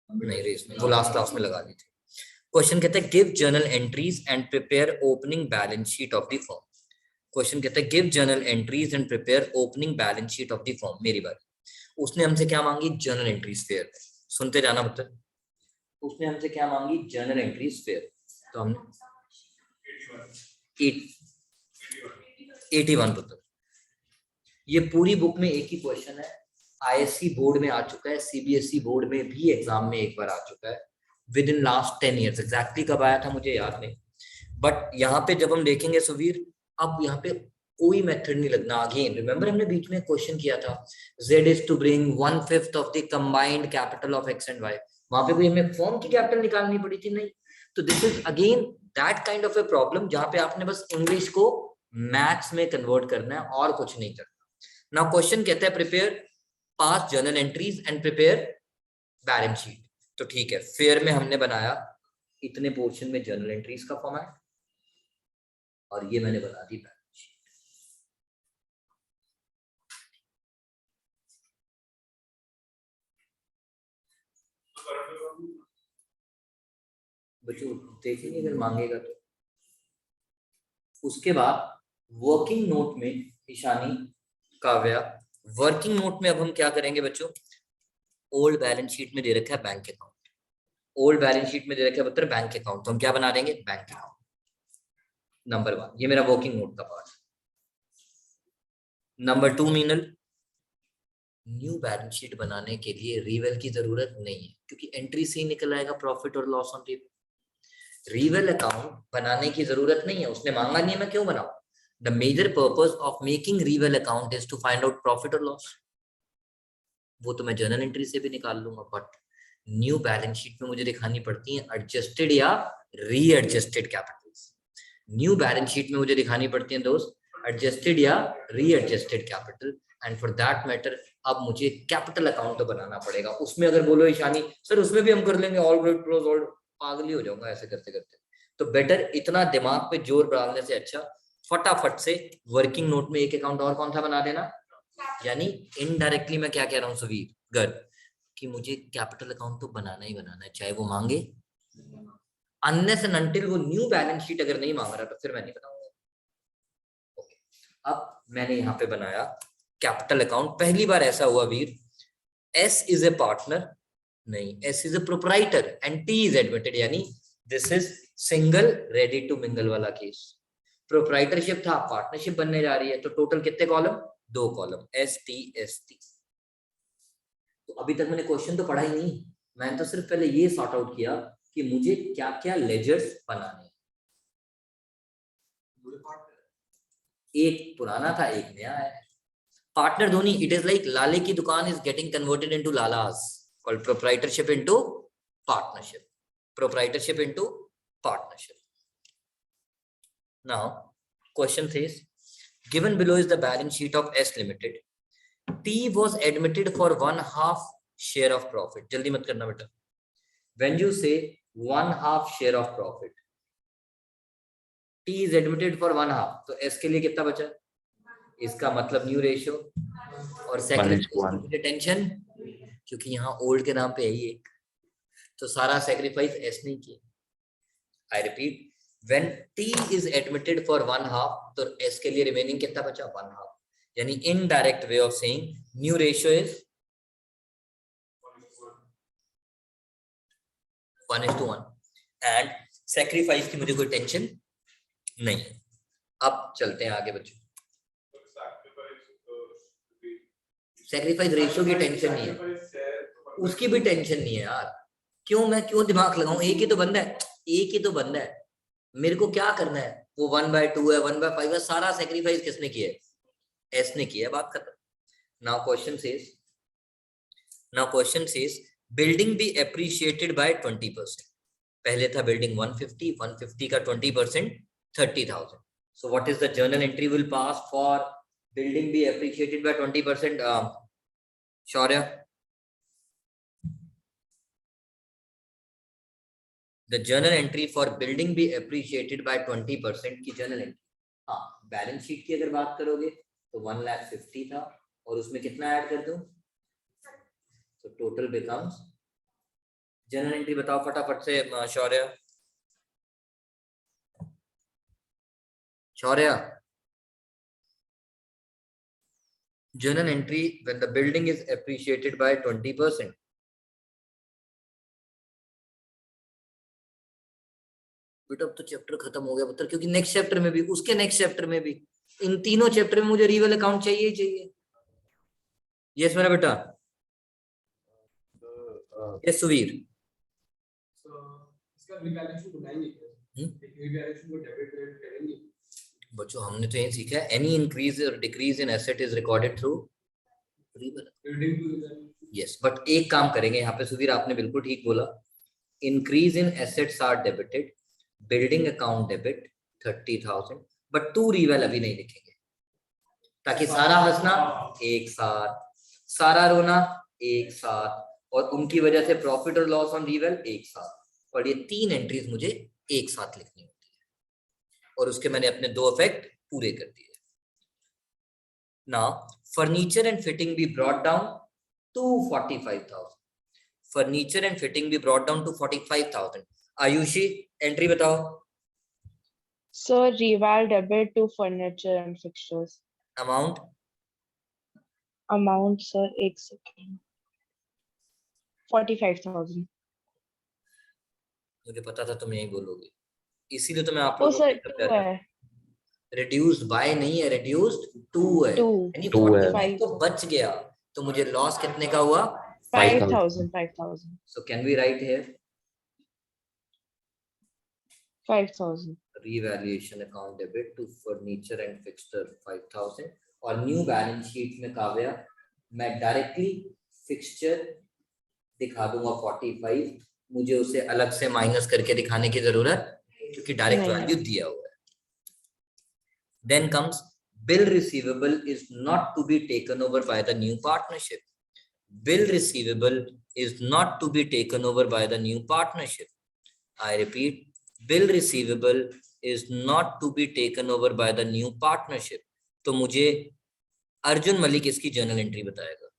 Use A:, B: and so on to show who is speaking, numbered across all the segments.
A: नहीं रेस में, वो लास्ट क्लास में लगा दी थी। क्वेश्चन कहता है give journal entries and prepare opening balance sheet of the firm. Question कहता है give journal entries and prepare opening balance sheet of the firm. मेरी बात, उसने हमसे क्या मांगी? जर्नल एंट्रीज फेयर में। सुनते जाना मतलब, उसने हमसे क्या मांगी? Journal entries fair. तो हमने 81 पुत्र। ये पूरी बुक में एक ही क्वेश्चन है, आईएससी बोर्ड में आ चुका है, सीबीएसई बोर्ड में भी एग्जाम में एक बार आ चुका है, with in last 10 years. Exactly कब आया था मुझे याद नहीं, बट यहाँ पे जब हम देखेंगे सुवीर, अब यहाँ पे कोई मेथड नहीं लगना। अगेन रिमेंबर हमने बीच में क्वेश्चन किया था, z is to bring 1/5 of the combined capital of x and y। वहां पे कोई हमें फर्म की कैपिटल निकालनी पड़ी थी? नहीं। तो this is again that kind of a problem जहां पे आपने बस इंग्लिश को मैथ्स में कन्वर्ट करना है और कुछ नहीं करना। नाउ क्वेश्चन कहता है prepare pass journal entries and prepare balance sheet. तो ठीक है, फेयर में हमने बनाया इतने पोर्शन में जर्नल एंट्रीज का फॉर्मेट, और ये मैंने बना दी बैलेंस शीट। बच्चों देखेंगे अगर मांगेगा तो। उसके बाद वर्किंग नोट में ईशानी, काव्या, वर्किंग नोट में अब हम क्या करेंगे बच्चों? ओल्ड बैलेंस शीट में दे रखा है bank account, old balance sheet में दे रखा है पुत्र बैंक अकाउंट, तो हम क्या बना देंगे? Bank account number 1। ये मेरा वर्किंग नोट का part. Number 2 Meenal, new balance sheet बनाने के लिए रीवेल की जरूरत नहीं है, क्योंकि एंट्री से ही निकल आएगा प्रॉफिट और loss on reveal. Reveal account बनाने की जरूरत नहीं है, उसने मांगा नहीं है, मैं क्यों बनाऊं? The major purpose of making reval account is to find out profit और लॉस। वो तो मैं जर्नल एंट्री से भी निकाल लूंगा, बट न्यू बैलेंस शीट में मुझे दिखानी पड़ती है एडजस्टेड या readjusted capitals. New balance sheet में मुझे दिखानी पड़ती है दोस्त एडजस्टेड या readjusted capital, and for that matter अब मुझे कैपिटल अकाउंट तो बनाना पड़ेगा। उसमें अगर बोलो ईशानी सर उसमें भी हम कर लेंगे ऑल ग्रेड क्लोज ऑल, पागल ही हो जाऊंगा ऐसे करते करते। तो बेटर इतना दिमाग पे जोर डालने से अच्छा फटाफट से वर्किंग नोट में एक अकाउंट और कौन सा बना देना। यानी इनडायरेक्टली मैं क्या कह रहा हूँ सुवीर गर्ग, कि मुझे कैपिटल अकाउंट तो बनाना ही बनाना है, चाहे वो मांगे। अनलेस एंड अनटिल वो न्यू बैलेंस शीट अगर नहीं मांग रहा तो फिर मैं नहीं बनाऊंगा। ओके, अब मैंने यहाँ पे बनाया कैपिटल अकाउंट। पहली बार ऐसा हुआ Veer, S is a partner नहीं, S is a proprietor and T is admitted, यानी this is single ready to mingle वाला केस। प्रोप्राइटरशिप था, पार्टनरशिप बनने जा रही है, तो टोटल कितने कॉलम? 2 column, S T. तो अभी तक मैंने क्वेश्चन तो पढ़ा ही नहीं, मैंने तो सिर्फ पहले ये सॉर्ट आउट किया कि मुझे क्या क्या लेजर्स बनाने हैं। एक पुराना था, एक नया है। Partner Dhoni, it is like लाले की दुकान इज गेटिंग कन्वर्टेड इनटू लालास, called proprietorship into partnership, proprietorship into partnership. Now question says given below is the balance sheet of S Limited. T was admitted for 1/2 share of profit. जल्दी मत करना बेटा। When you say 1/2 share of profit, T is admitted for 1/2, तो S के लिए कितना बचा? इसका मतलब न्यू रेशियो और सैक्रिफाइस की टेंशन, क्योंकि यहाँ ओल्ड के नाम पे है ही एक, तो सारा सैक्रिफाइस S ने किया। I repeat, when T is admitted for 1/2, तो S के लिए रिमेनिंग कितना बचा? 1/2। यानी indirect way of saying new ratio is 1:1 and sacrifice की मुझे कोई टेंशन नहीं है। अब चलते हैं आगे बच्चों। सैक्रिफाइस रेशियो की टेंशन नहीं है, उसकी भी टेंशन नहीं है यार। क्यों मैं क्यों दिमाग लगाऊं? एक ही तो बंदा है, एक ही तो बंदा है, मेरे को क्या करना है? वो 1/2 है, 1/5 है, सारा सैक्रिफाइस किसने किया है? एस ने किया। बात खत्म। Now question says building be appreciated by 20%। पहले था बिल्डिंग 150 का 20% 30,000। So what is the journal entry will pass for building be appreciated by 20%? Shaurya, the journal entry for building be appreciated by 20% की जर्नल एंट्री। हाँ, balance sheet की अगर बात करोगे तो 1,50,000 था, और उसमें कितना ऐड कर दूं? तो टोटल बिकम्स जनरल एंट्री बताओ फटाफट से शौर्य। शौर्य, journal entry when the building is appreciated by 20%. बेटा अब तो चैप्टर खत्म हो गया पुत्र, क्योंकि नेक्स्ट चैप्टर में भी, उसके नेक्स्ट चैप्टर में भी, इन तीनों चैप्टर में मुझे रियल अकाउंट चाहिए ही चाहिए। यस मेरा बेटा। यस सुवीर। बच्चों हमने तो यही सीखा है, एनी इंक्रीज और decrease in asset is recorded through real. Yes, but एक काम करेंगे यहाँ पे सुवीर, आपने बिल्कुल ठीक बोला, increase in assets are debited, building account debit 30,000, but to reveal अभी नहीं लिखेंगे, ताकि सारा हंसना एक साथ, सारा रोना एक साथ, और उनकी वजह से प्रॉफिट और लॉस ऑन रिवेल एक साथ, और ये तीन एंट्रीज मुझे एक साथ लिखनी होती है, और उसके मैंने अपने दो इफेक्ट पूरे कर दिए। Now furniture and fitting be brought down to 45,000, furniture and fitting be brought down to 45,000। Aayushi entry बताओ।
B: Sir, reval debit to furniture and fixtures.
A: Amount
B: Amount, sir, एक second. 45,000.
A: मुझे पता था तुम यही बोलोगे, इसीलिए तो मैं आप
B: ओ
A: लोगों
B: सर
A: को
B: 2 है,
A: रिड्यूस्ड बाय नहीं है, रिड्यूस्ड टू है,
B: 2
A: यानी
C: 2 है।
A: 45 तो बच गया, तो मुझे लॉस कितने का हुआ?
B: 5,000. 5,000.
A: So can we write here
B: 5,000.
A: revaluation account debit to furniture and fixture 5,000, और न्यू बैलेंस शीट में काव्या मैं डायरेक्टली फिक्सचर दिखा दूंगा 45, मुझे उसे अलग से माइनस करके दिखाने की जरूरत, क्योंकि डायरेक्ट
B: नहीं।
A: वैल्यू दिया हुआ है। Then comes bill receivable is not to be taken over by the new partnership. Bill receivable is not to be taken over by the new partnership. I repeat, bill receivable is not to be taken over by the new partnership. तो मुझे अर्जुन मलिक इसकी journal entry बताएगा।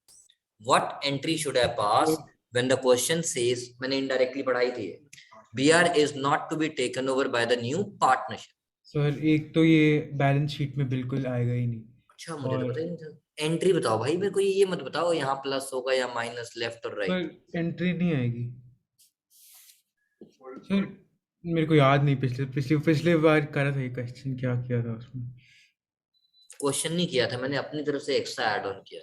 A: What entry should I pass when the question says, मैंने indirectly पढ़ाई थी, BR is not to be taken over by the new partnership.
D: Sir एक तो ये बैलेंस शीट में बिल्कुल आएगा ही नहीं।
A: अच्छा मुझे तो पता ही नहीं था। एंट्री बताओ भाई, मेरे को ये मत बताओ यहाँ प्लस होगा या माइनस, लेफ्ट और राइट।
D: सर एंट्री नहीं आएगी सर, मेरे को याद नहीं, पिछले बार करा था ये क्वेश्चन, क्या किया था उसमें।
A: क्वेश्चन नहीं किया था मैंने, अपनी तरफ से एक्स्ट्रा ऐड ऑन किया।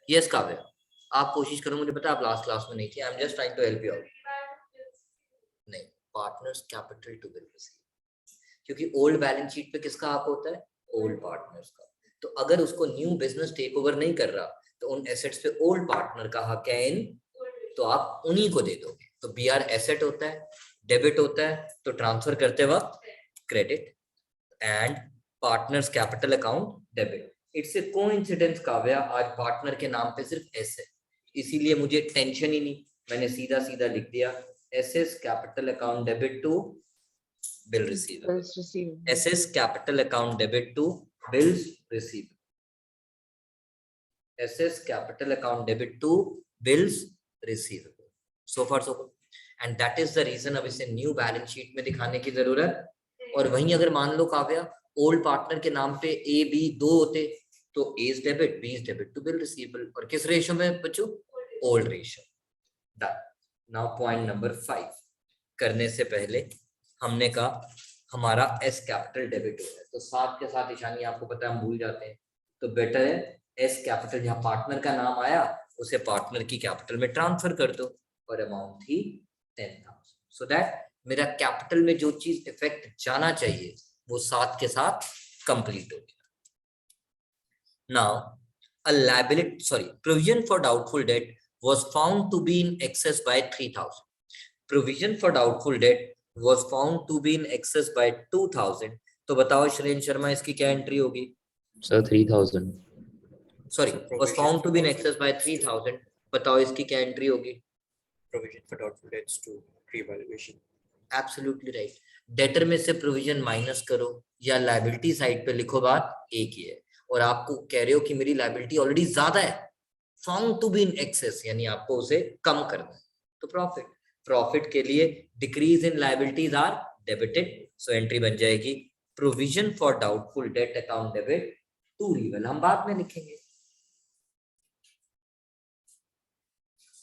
A: यस काव्या, आप कोशिश करो, मुझे पता है आप लास्ट क्लास में नहीं थी, I am just trying to help you out. नहीं, partners capital to bill receive, क्योंकि ओल्ड बैलेंस शीट पे किसका हक होता है? ओल्ड पार्टनर्स का। तो अगर उसको न्यू बिजनेस टेक ओवर नहीं कर रहा, तो उन एसेट्स पे ओल्ड पार्टनर का हक है इन, तो आप उन्हीं को दे दोगे। तो बीआर एसेट होता है, डेबिट होता है, तो ट्रांसफर करते वक्त credit, and partners capital account debit. It's a coincidence Kavya, आज पार्टनर के नाम पे सिर्फ एस है, इसीलिए मुझे टेंशन ही नहीं, मैंने सीधा सीधा लिख दिया SS capital account debit to bill receivable,
B: Bills receivable.
A: SS capital account debit to bills receivable, SS capital account debit to bills receivable. So far so good, and that is the reason अब इसे new balance sheet में दिखाने की जरूरत। और वहीं अगर मान लो काव्या ओल्ड पार्टनर के नाम पे ए बी दो होते, तो A is debit, B is debit to bill receivable, और किस रेशियो में बच्चों? Old ratio. Done. Now point number 5 करने से पहले हमने कहा हमारा एस कैपिटल डेबिट हो है, तो साथ के साथ ईशानी आपको पता है हम भूल जाते हैं, तो बेटर है एस कैपिटल, जहाँ पार्टनर का नाम आया उसे पार्टनर की कैपिटल में ट्रांसफर कर दो, और अमाउंट थी 10,000, सो दैट मेरा कैपिटल में जो चीज इफेक्ट जाना चाहिए वो साथ के साथ कंप्लीट हो गया। Now a liability, sorry, provision for doubtful debt was found to be in excess by 3,000. Provision for doubtful debt was found to be in excess by 2,000. तो बताओ श्रेन शर्मा इसकी क्या एंट्री होगी?
C: Sir 3,000।
A: Sorry, was found to be in excess by 3,000. बताओ इसकी क्या entry होगी?
E: Provision for doubtful debts to revaluation.
A: Absolutely right. Debtor में से प्रोविजन माइनस करो या लायबिलिटी साइड पे लिखो, बात एक ही है। और आपको कह रहे हो कि मेरी लायबिलिटी ऑलरेडी ज्यादा है, found to be in excess, यानी आपको उसे कम करना है, तो प्रॉफिट। प्रॉफिट के लिए decrease in liabilities are debited, so entry बन जाएगी provision for doubtful debt account debit to reval, हम बाद में लिखेंगे।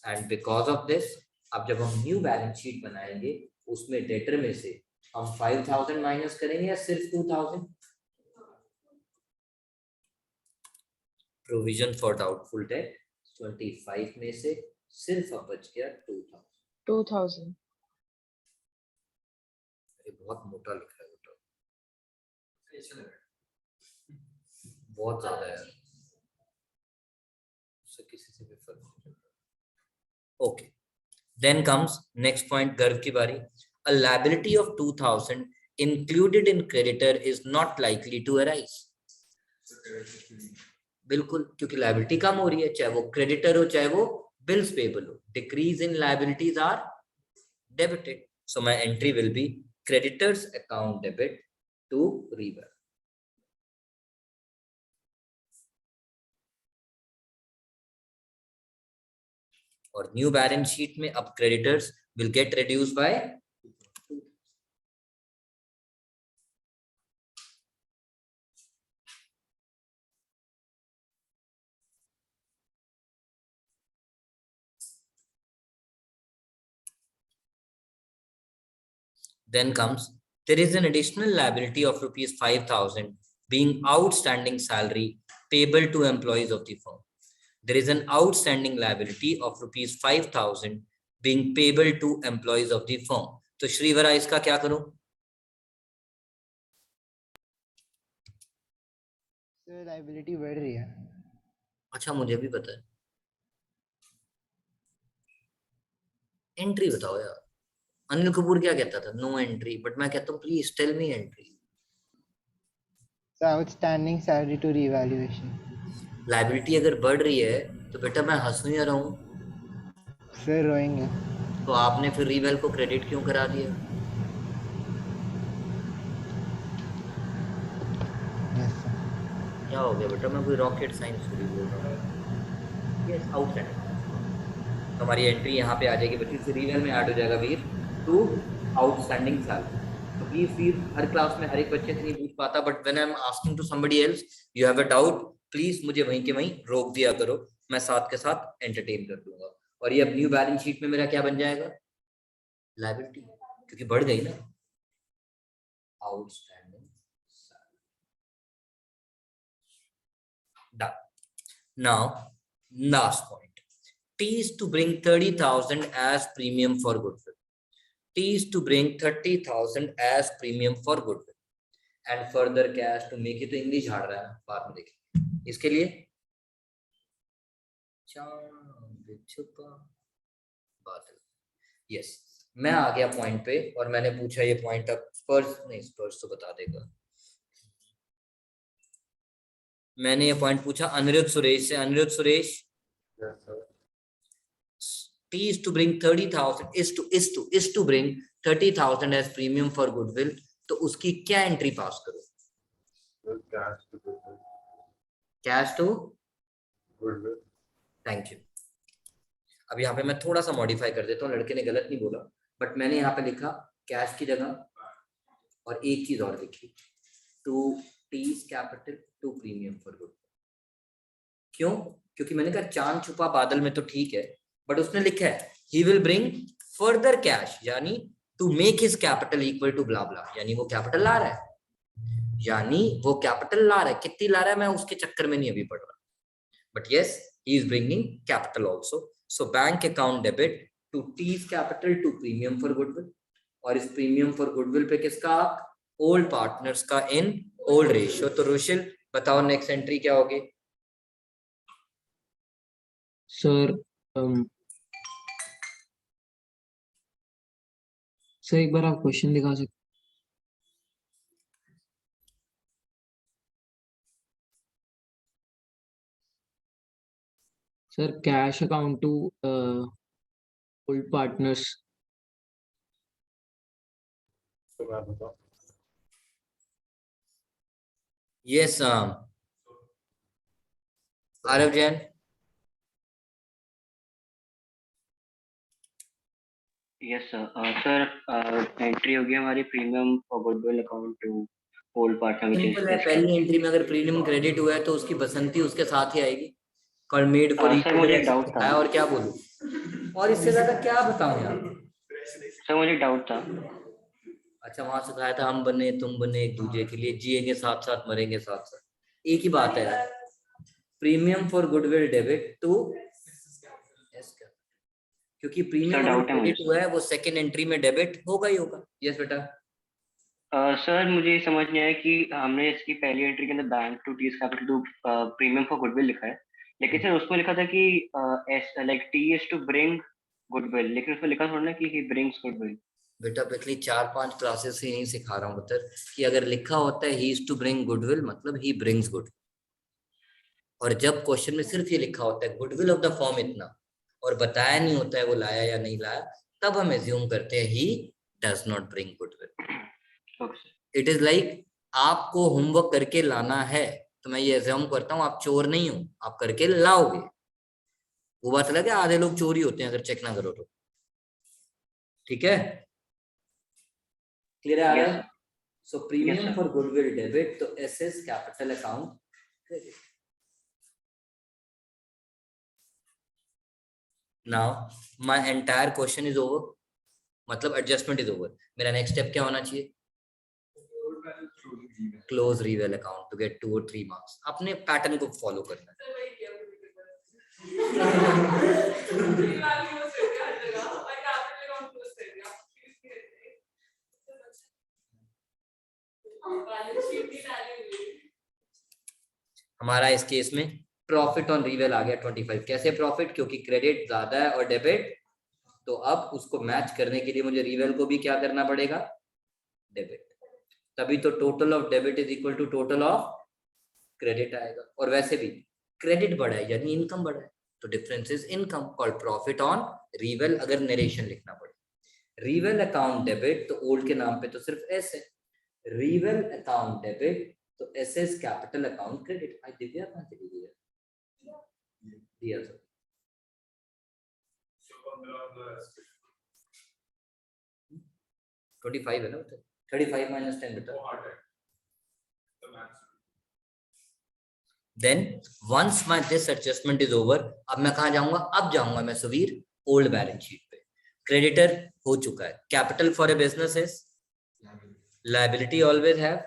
A: एंड बिकॉज ऑफ दिस, अब जब हम न्यू बैलेंस शीट बनाएंगे उसमें डेटर में से हम 5000 माइनस करेंगे या सिर्फ 2000? प्रोविजन फॉर डाउटफुल डेट 25 में से सिर्फ अब बच गया 2000।
B: 2000.
A: अरे बहुत मोटा लिखा है बेटा, बहुत ज्यादा है, उससे किसी से भी फर्क नहीं पड़ता। Okay, then comes next point, Garv की बारी। A liability of 2000 included in creditor is not likely to arise. बिल्कुल, क्योंकि लायबिलिटी कम हो रही है, चाहे वो क्रेडिटर हो चाहे वो बिल्स पेबल हो। Decrease in liabilities are debited, so my entry will be creditors account debit to reval. और न्यू बैलेंस शीट में अब creditors will get reduce by then comes there is an additional liability of rupees 5000 being outstanding salary payable to employees of the firm. There is an outstanding liability of rupees 5000 being payable to employees of the firm. तो श्रीवरा इसका क्या करूं?
C: Sir liability बढ़ रही है।
A: अच्छा, मुझे भी पता है, एंट्री बताओ यार। अनिल कपूर क्या कहता था? नो एंट्री, बट मैं कहता हूँ please tell me entry.
C: Outstanding salary to revaluation.
A: Liability अगर बढ़ रही है तो बेटा मैं हंसूं या रहूं?
C: सर रोएंगे।
A: तो आपने फिर रीवेल को क्रेडिट क्यों करा दिया?
C: Yes sir.
A: क्या हो गया बेटा? मैं कोई रॉकेट साइंस थोड़ी बोल रहा हूँ। यस, आउटस्टैंडिंग, हमारी एंट्री यहाँ पे आ जाएगी बच्ची, से रीवेल में ऐड हो जाएगा वीर टू आउटस्टैंडिंग सैलरी। तो प्लीज वीर, हर क्लास में हर एक बच्चे से नहीं पूछ पाता, but when I am asking to somebody else you have a doubt, please मुझे वहीं के वहीं रोक दिया करो, मैं साथ के साथ एंटरटेन कर दूंगा। और ये अब न्यू बैलेंस शीट में मेरा क्या बन जाएगा? लायबिलिटी, क्योंकि बढ़ गई ना, outstanding salary. Done. Now last point, T is to bring 30,000 as premium for goodwill. T is to bring 30,000 as premium for goodwill and further cash to make it, तो इंग्लिश झाड़ रहा है, बाद में देखेंगे। इसके लिए चांद छुपा बादल। यस, मैं आ गया पॉइंट पे और मैंने पूछा ये पॉइंट अब स्पर्श तो बता देगा। मैंने ये पॉइंट पूछा अनिरुद्ध सुरेश से। Anirudh Suresh, T is to bring 30,000 is to bring 30,000 as premium for goodwill, तो उसकी क्या एंट्री पास करो? Cash to goodwill. Thank you. अब यहाँ पे मैं थोड़ा सा मॉडिफाई कर देता हूँ, लड़के ने गलत नहीं बोला, बट मैंने यहाँ पे लिखा कैश की जगह और एक चीज और लिखी, to T's capital to premium for goodwill. क्यों? क्योंकि मैंने कहा चांद छुपा बादल में तो ठीक है, बट उसने लिखा है he will bring further cash, यानी to make his capital equal to blah blah, यानी वो कैपिटल ला रहा है, कितनी ला रहा है मैं उसके चक्कर में नहीं अभी पढ़ रहा, but yes he is bringing capital also, so bank account debit to T's capital to premium for goodwill, और इस premium for goodwill पे किसका? old partners का in old ratio। तो रुशिल बताओ नेक्स्ट एंट्री क्या होगी?
F: सर सर एक बार आप क्वेश्चन दिखा सकते? Sir cash account to old partners.
A: Yes Aarav Jain.
G: Yes sir sir entry होगी हमारी premium for goodwill account to old partner which
A: simple है,
G: इज
A: पहली एंट्री में अगर प्रीमियम क्रेडिट हुआ है तो उसकी बसंती उसके साथ ही आएगी। कॉल मेड फॉर
G: सर मुझे एक डाउट था
A: और क्या बोलूं, और इससे ज्यादा क्या बताऊं यार।
G: सर मुझे एक डाउट था
A: अच्छा, वहां से कहा था हम बने तुम बने एक दूसरे के लिए, जिएंगे साथ साथ मरेंगे साथ साथ, एक ही बात है यार। Premium for goodwill debit to S क्या, क्योंकि
G: सर
A: प्रीमियम
G: डाउट है मुझे
A: क्रेडिट हुआ है वो सेकंड एंट्री में डेबिट होगा ही होगा। यस बेटा।
G: सर मुझे ये समझ नहीं आया कि हमने इसकी पहली एंट्री के अंदर bank to T's capital to premium for goodwill लिखा है, लेकिन सर उसमें लिखा था कि like T is to bring goodwill, लेकिन उसमें लिखा थोड़ा ना कि ही ब्रिंग्स गुडविल।
A: बेटा पिछली 4-5 क्लासेस से यही सिखा रहा हूँ पुत्र, कि अगर लिखा होता है he is to bring goodwill मतलब ही ब्रिंग्स गुड, और जब क्वेश्चन में सिर्फ ये लिखा होता है गुडविल ऑफ द फॉर्म इतना और बताया नहीं होता है वो लाया या नहीं लाया, तब हम एज्यूम करते हैं he does not bring goodwill. It is like आपको होमवर्क करके लाना है, तो मैं ये एज्यूम करता हूँ आप चोर नहीं हो, आप करके लाओगे। वो बात अलग है, आधे लोग चोरी होते हैं अगर चेक ना करो तो। ठीक है, क्लियर आ रहा है? So premium for goodwill debit, तो S S capital account credit. Now my entire question is over, मतलब एडजस्टमेंट इज ओवर। मेरा नेक्स्ट स्टेप क्या होना चाहिए? Close reval account to get 2 और 3 मार्क्स। अपने पैटर्न को फॉलो करना है। हमारा इस केस में प्रॉफिट ऑन रिवेल आ गया 25। कैसे प्रॉफिट? क्योंकि क्रेडिट ज्यादा है और डेबिट, तो अब उसको मैच करने के लिए मुझे रिवेल को भी क्या करना पड़ेगा? डेबिट। तभी तो total of debit is equal to total of credit आएगा। और वैसे भी क्रेडिट बढ़ा है यानी इनकम बढ़ा है, तो difference is income called profit on reval. अगर नरेशन लिखना पड़े, रिवेल अकाउंट डेबिट तो ओल्ड के नाम पे तो सिर्फ एस है, रिवेल अकाउंट डेबिट तो S S capital account credit. आई दिव्या कहां चली गई है? दिया सर 25 है ना, 35 माइनस 10 बेटा। Then once my this adjustment is over, अब मैं कहाँ जाऊंगा? अब जाऊंगा मैं सुवीर ओल्ड बैलेंस शीट पे। क्रेडिटर हो चुका है। Capital for a business is liability always have,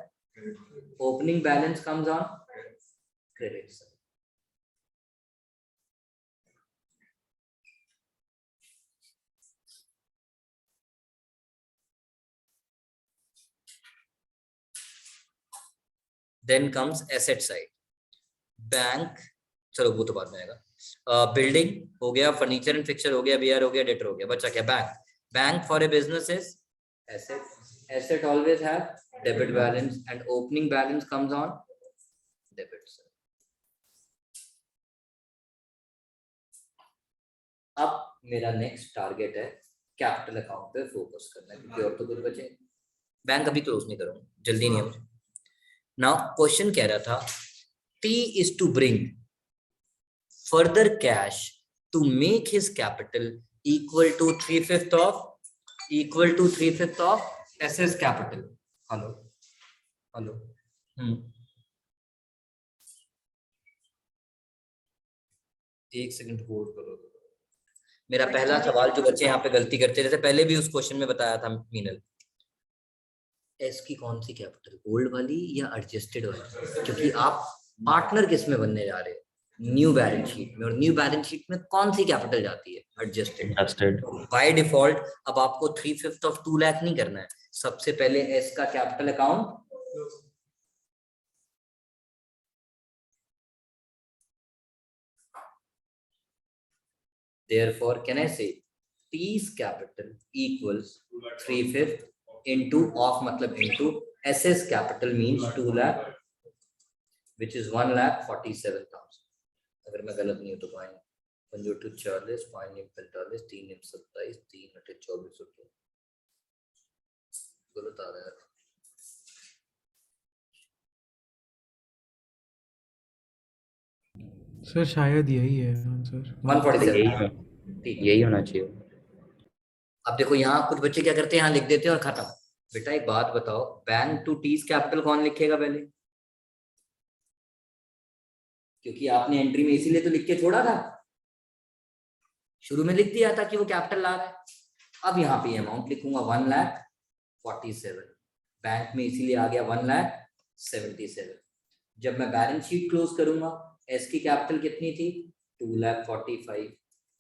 A: opening balance comes on credit side. Then comes asset side. Bank, चलो वो तो बाद में आएगा। बिल्डिंग हो गया, फर्नीचर एंड फिक्सचर हो गया, बीआर हो गया, डेटर हो गया, बचा क्या? Bank. Bank for a business is asset. Asset always have debit balance and opening balance comes on debit side. अब मेरा नेक्स्ट टारगेट है कैपिटल अकाउंट पे फोकस करना, क्योंकि और तो कुछ बचे। बैंक अभी क्लोज नहीं करूंगा, जल्दी नहीं है मुझे। नाउ क्वेश्चन कह रहा था T is to bring further cash to make his capital equal to 3/5 of SS capital. Hello hello एक सेकंड होल्ड करो। मेरा पहला सवाल जो बच्चे यहाँ पे गलती करते हैं, जैसे पहले भी उस क्वेश्चन में बताया था मीनल, एस की कौन सी कैपिटल, गोल्ड वाली या एडजस्टेड वाली? क्योंकि आप पार्टनर किस में बनने जा रहे हैं? न्यू बैलेंस शीट में, और न्यू बैलेंस शीट में कौन सी कैपिटल जाती है? एडजस्टेड। बाय डिफॉल्ट अब आपको 3/5 of 2 लाख नहीं करना है, सबसे पहले एस का capital account therefore can I say T's capital equals 3/5 into of मतलब into SS capital means 2 lakh which is 1,47,000। अगर मैं गलत नहीं हूँ तो पॉइंट 40, 5 3 27, 3 24 गलत आ रहा है।
D: सर शायद यही है आंसर।
A: 147। ठीक, यही होना चाहिए। अब देखो यहाँ कुछ बच्चे क्या करते हैं, यहाँ लिख देते हैं और खत्म। बेटा एक बात बताओ, बैंक टू टीज कैपिटल कौन लिखेगा पहले? क्योंकि आपने एंट्री में इसीलिए तो लिख के छोड़ा था, शुरू में लिख दिया था कि वो कैपिटल ला रहा है। अब यहाँ पे अमाउंट लिखूंगा 1,47,000, बैंक में इसीलिए आ गया 1,77,000। जब मैं बैलेंस शीट क्लोज करूंगा, एस की कैपिटल कितनी थी? 2,45,000।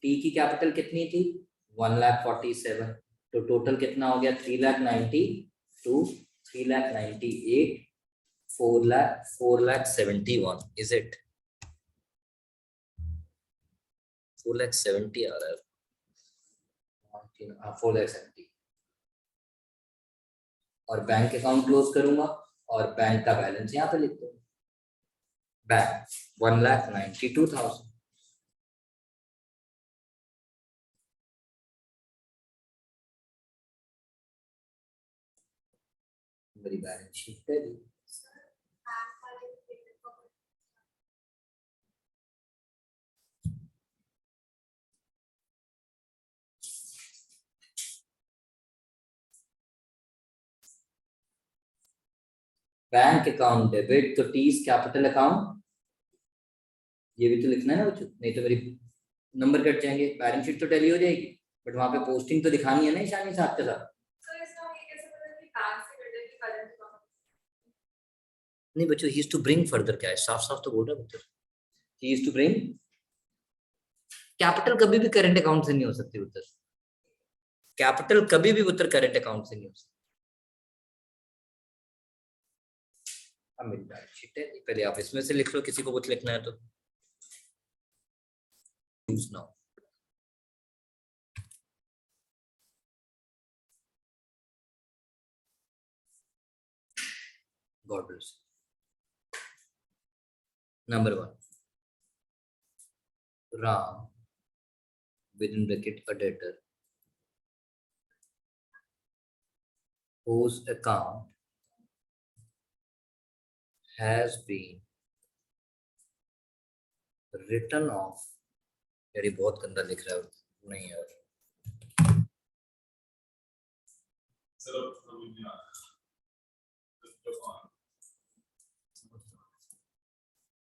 A: टी की कैपिटल कितनी थी? 1,47,000। तो टोटल कितना हो गया? 3,92, 3,98, 4,71। इज इट 4,70 आ रहा है? 4,70। और बैंक अकाउंट क्लोज करूंगा और बैंक का बैलेंस यहाँ पे लिख दूंगा। बैंक 1,92,000। मेरी बैलेंस शीट पे भी बैंक अकाउंट डेबिट तो टीज कैपिटल अकाउंट, ये भी तो लिखना है ना बच्चों, नहीं तो मेरी नंबर कट जाएंगे। बैलेंस शीट तो टैली हो जाएगी, बट वहां पे पोस्टिंग तो दिखानी है ना ईशानी साहब के साथ। नहीं बच्चों, he is to bring further cash, साफ साफ तो बोल रहा है बच्चों, he is to bring capital. कभी भी करंट अकाउंट से नहीं हो सकती उत्तर, कैपिटल कभी भी उत्तर करंट अकाउंट से नहीं हो सकती। अब मेरी बैलेंस शीट है, पहले आप इसमें से लिख लो, किसी को कुछ लिखना है तो use now. God bless. Number 1, Ram within bracket a debtor whose account has been written off। यार ये बहुत गंदा लिख रहा है, नहीं यार।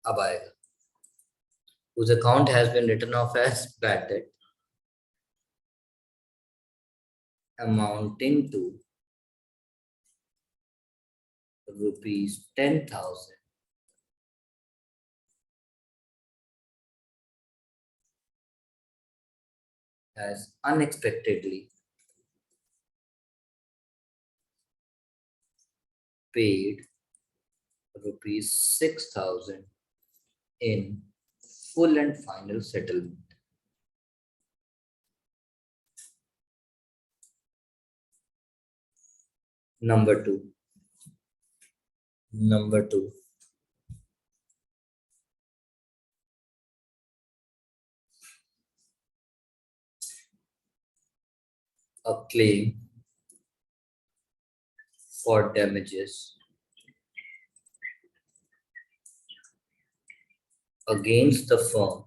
A: अब आएगा, whose account has been written off as bad debt amounting to rupees 10,000 has unexpectedly paid rupees 6,000 in full and final settlement। Number 2, a claim for damages against the firm,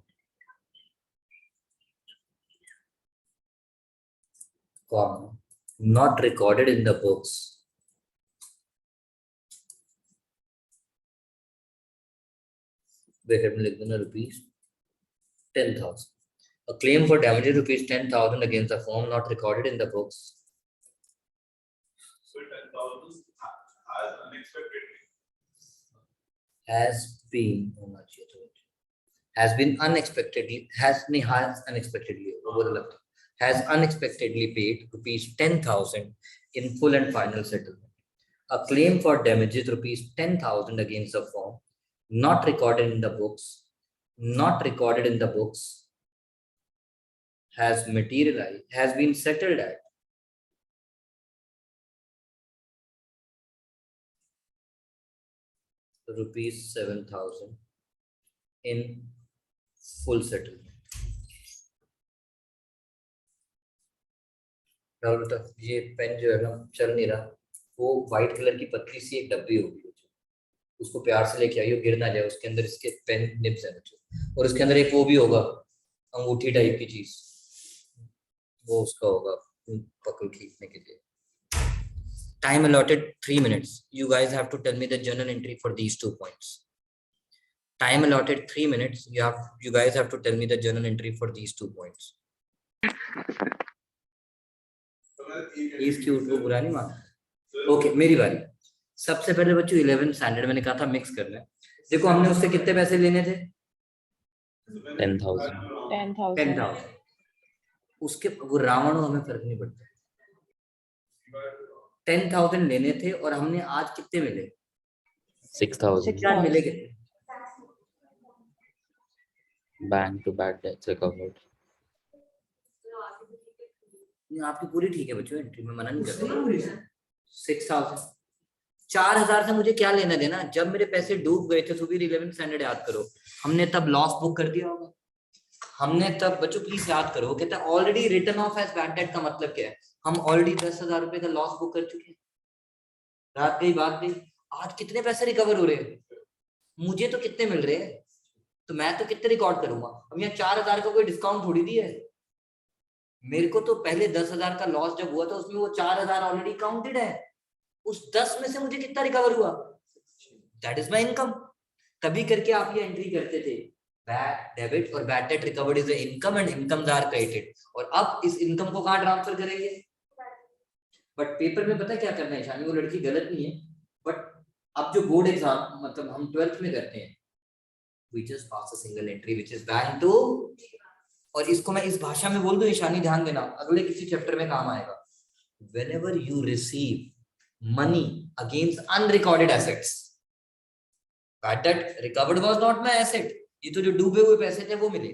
A: comma, not recorded in the books bracket में लिख देना rupees 10,000। A claim for damages rupees 10,000 against the firm not recorded in the books।
H: So 10,000 as unexpectedly
A: has been होना चाहिए तो has been unexpectedly वो बोला लगता है, has unexpectedly paid rupees 10,000 in full and final settlement। A claim for damages rupees 10,000 against the firm not recorded in the books has been settled at rupees 7,000 in full settlement। ये pen जो है ना चल नहीं रहा, वो white colour की पतली सी एक डब्बी होगी, उसको प्यार से लेके आइयो, गिर ना जाए, उसके अंदर इसके पेन निब्स है बच्चों, और उसके अंदर एक वो भी होगा अंगूठी टाइप की चीज, वो उसका होगा पकड़ खींचने के लिए। Time allotted 3 minutes. You guys have to tell me the journal entry for these 2 points. Time allotted 3 minutes. You guys have to tell me the journal entry for these 2 points. इसकी वो बुरा नहीं माना। ओके, मेरी बारी। सबसे पहले बच्चों 11th स्टैंडर्ड मैंने कहा था मिक्स करना है। देखो हमने उससे कितने पैसे लेने थे?
F: 10,000.
B: 10,000.
A: उसके वो रावण हमें फर्क नहीं पड़ता। 10,000 लेने थे और हमने आज कितने मिले?
F: 6,000.
A: क्या मिले कितने?
F: Bank to bad debts recovered.
A: आपकी पूरी ठीक है बच्चों, एंट्री में मना नहीं कर रहा। 6,000 4,000 से मुझे क्या लेना देना? जब मेरे पैसे डूब गए थे, सुबह 11th स्टैंडर्ड याद करो, हमने तब लॉस बुक कर दिया होगा। हमने तब बच्चों प्लीज याद करो, वो कहता है already written off as bad debt का मतलब क्या है? हम ऑलरेडी 10,000 रुपए का लॉस बुक कर चुके हैं। रात गई बात गई। आज कितने पैसे रिकवर हो रहे हैं? मुझे तो कितने मिल रहे हैं, तो मैं तो कितने रिकॉर्ड करूंगा? अब यहाँ 4,000 का कोई डिस्काउंट थोड़ी दिया है मेरे को। तो पहले 10,000 का लॉस जब हुआ था उसमें वो 4,000 ऑलरेडी काउंटेड है। उस 10 में से मुझे कितना रिकवर हुआ? That is my income. तभी करके आप ये एंट्री करते थे, बैड डेबिट और bad debt recovered is income and incomes are credited. और अब इस इनकम को कहां ट्रांसफर करेंगे? बट पेपर में पता क्या करना है शानी, वो लड़की गलत नहीं है, बट अब जो बोर्ड एग्जाम मतलब हम 12th में करते हैं, we just pass a single entry which is bank to, और इसको मैं इस भाषा में बोल दूं ईशानी, ध्यान देना, अगले किसी चैप्टर में काम आएगा। whenever you receive money against unrecorded assets, bad debt recovered was not my asset, ये तो जो डूबे हुए पैसे थे वो मिले।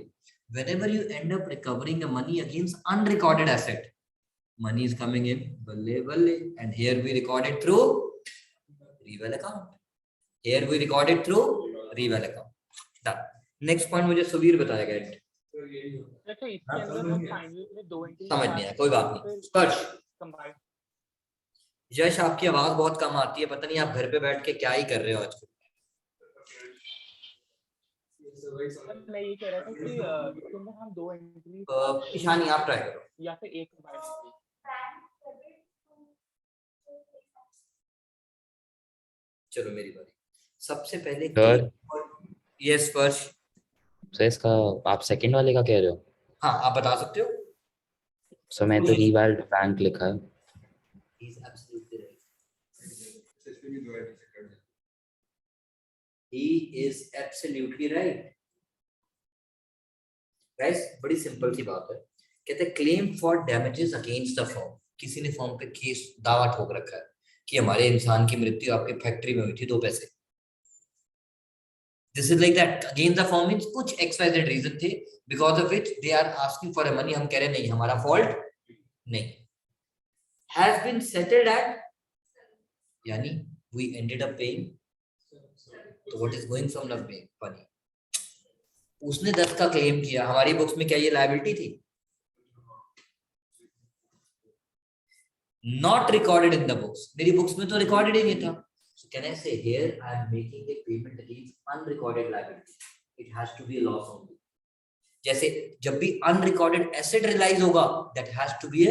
A: whenever you end up recovering the money against unrecorded asset, money is coming in balle balle, and here we record it through reval account, here we record it through reval account. Next point मुझे सुबीर बताएगा। समझ नहीं आया, कोई बात नहीं। स्पर्श, यश आपकी आवाज बहुत कम आती है, पता नहीं आप घर पे बैठ के क्या ही कर रहे हो आजकल।
I: मैं ये कह रहा था कि इसमें हम 2 एंट्री
A: ईशानी आप ट्राई करो
I: या फिर एक बार।
A: चलो मेरी बारी। सबसे पहले
F: सर,
A: यस स्पर्श।
F: सर इसका आप सेकंड वाले का कह रहे हो?
A: हाँ आप बता सकते हो।
F: सर मैं तो रिवाल्ड बैंक लिखा है।
A: He is absolutely right. He is absolutely right. Guys, बड़ी सिंपल सी बात है। कहते हैं claim for damages against the firm. किसी ने फर्म पे केस दावा ठोक रखा है कि हमारे इंसान की मृत्यु आपके फैक्ट्री में हुई थी 2 पैसे। This is like that. Against the firm means कुछ XYZ reason थे because of which they are asking for a money. हम कह रहे नहीं हमारा fault नहीं। Has been settled at, यानी we ended up paying, तो what is going from the money? उसने 10 का क्लेम किया, हमारी बुक्स में क्या ये लायबिलिटी थी? Not recorded in the books. मेरी बुक्स में तो रिकॉर्डेड ही नहीं था। So can I say here I am making a payment against unrecorded liability? It has to be a loss only. जैसे जब भी unrecorded asset realize होगा, that has to be a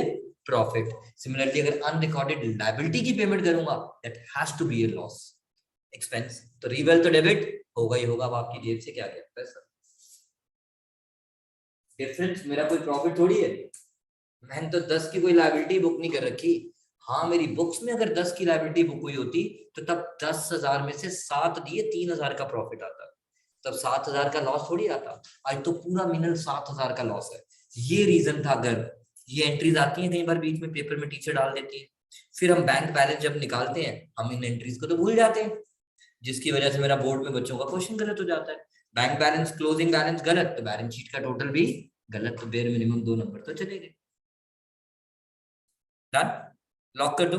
A: profit. Similarly, अगर unrecorded liability की payment करूंगा, that has to be a loss. Expense. तो reval तो debit होगा ही होगा। अब आपकी जेब से क्या गया? पैसा। डिफरेंस मेरा कोई प्रॉफिट थोड़ी है। मैंने तो 10 की कोई लायबिलिटी बुक नहीं कर रखी। हाँ मेरी बुक्स में अगर 10 की लायबिलिटी बुक हुई होती तो तब 10,000 में से 7 दिए 3,000 का प्रॉफिट आता, तब 7,000 का लॉस थोड़ी आता। आज तो पूरा मिनल 7,000 का लॉस है। ये रीजन था। अगर ये एंट्रीज आती हैं कई बार बीच में पेपर में, टीचर डाल देती है, फिर हम बैंक बैलेंस जब निकालते हैं हम इन एंट्रीज को तो भूल जाते हैं, जिसकी वजह से मेरा बोर्ड में बच्चों का क्वेश्चन गलत हो जाता है। बैंक बैलेंस क्लोजिंग बैलेंस गलत तो बैलेंस शीट का टोटल भी गलत, तो बेयर मिनिमम 2 नंबर तो चलेंगे। डन? लॉक कर दो।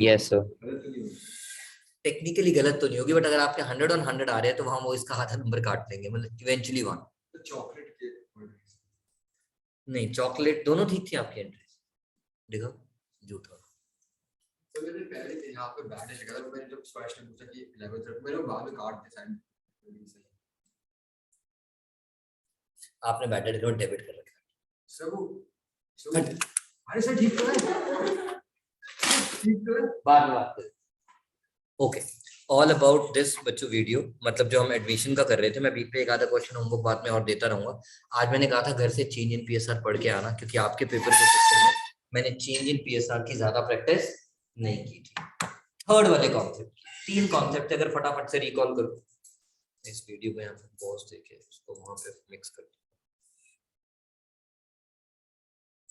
F: Yes sir.
A: टेक्निकली गलत तो नहीं होगी, बट अगर आपके 100 on 100 आ रहे हैं तो हम वो इसका आधा नंबर काट देंगे, मतलब इवेंचुअली 1। नहीं चॉकलेट दोनों ठीक थी आपकी एंट्री। देखो झूठा।
J: तो मैंने पहले से यहाँ पे बैड लिखा था, मैंने जब स्पष्ट पूछा कि लेवल तक मैंने बाद में काट दिया साइन।
A: आपने बैड डेट को डेबिट कर रखा है।
J: सब अरे सर ठीक तो है, ठीक तो है।
A: बाद में बात करें। ओके, ऑल अबाउट दिस बच्चों वीडियो, मतलब जो हम एडमिशन का कर रहे थे, मैं बीच पे एक आधा क्वेश्चन होमवर्क बाद में और देता रहूंगा। आज मैंने कहा था घर से चेंज इन पीएसआर पढ़ के आना, क्योंकि आपके पेपर के चक्कर में मैंने चेंज इन पीएसआर की ज्यादा प्रैक्टिस नहीं की थी। थर्ड वाले कॉन्सेप्ट, 3 कॉन्सेप्ट अगर फटाफट से रिकॉल करो। इस वीडियो को यहाँ पे पॉज देके उसको वहां पे मिक्स कर